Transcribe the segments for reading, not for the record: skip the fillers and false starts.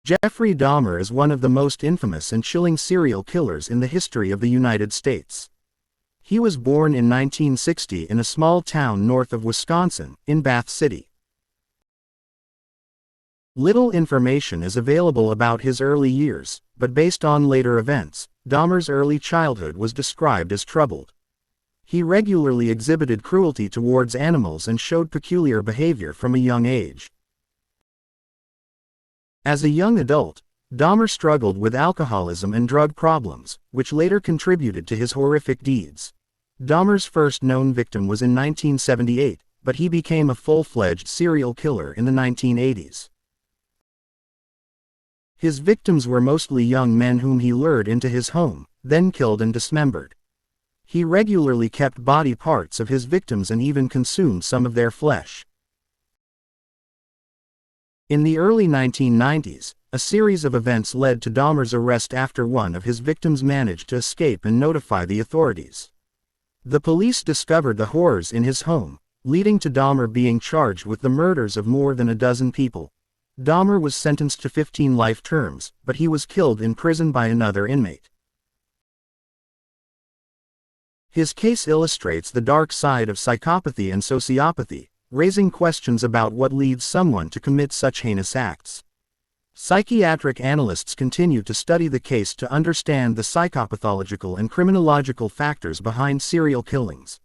Jeffrey Dahmer is one of the most infamous and chilling serial killers in the history of the United States. He was born in 1960 in a small town north of Wisconsin, in Bath City. Little information is available about his early years, but based on later events, Dahmer's early childhood was described as troubled. He regularly exhibited cruelty towards animals and showed peculiar behavior from a young age. As a young adult, Dahmer struggled with alcoholism and drug problems, which later contributed to his horrific deeds. Dahmer's first known victim was in 1978, but he became a full-fledged serial killer in the 1980s. His victims were mostly young men whom he lured into his home, then killed and dismembered. He regularly kept body parts of his victims and even consumed some of their flesh. In the early 1990s, a series of events led to Dahmer's arrest after one of his victims managed to escape and notify the authorities. The police discovered the horrors in his home, leading to Dahmer being charged with the murders of more than a dozen people. Dahmer was sentenced to 15 life terms, but he was killed in prison by another inmate. His case illustrates the dark side of psychopathy and sociopathy, raising questions about what leads someone to commit such heinous acts. Psychiatric analysts continue to study the case to understand the psychopathological and criminological factors behind serial killings.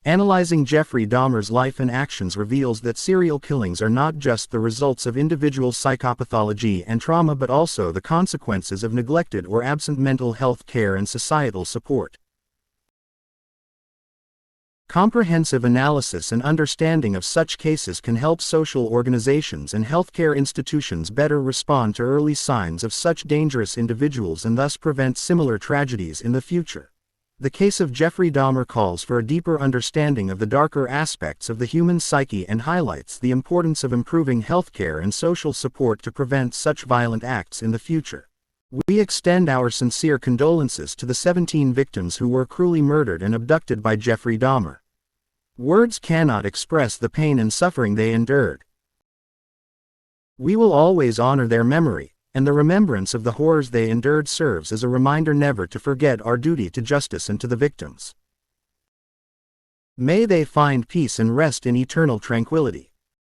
Analyzing Jeffrey Dahmer's life and actions reveals that serial killings are not just the results of individual psychopathology and trauma but also the consequences of neglected or absent mental health care and societal support. Comprehensive analysis and understanding of such cases can help social organizations and healthcare institutions better respond to early signs of such dangerous individuals and thus prevent similar tragedies in the future. The case of Jeffrey Dahmer calls for a deeper understanding of the darker aspects of the human psyche and highlights the importance of improving healthcare and social support to prevent such violent acts in the future. We extend our sincere condolences to the 17 victims who were cruelly murdered and abducted by Jeffrey Dahmer. Words cannot express the pain and suffering they endured. We will always honor their memory, and the remembrance of the horrors they endured serves as a reminder never to forget our duty to justice and to the victims. May they find peace and rest in eternal tranquility.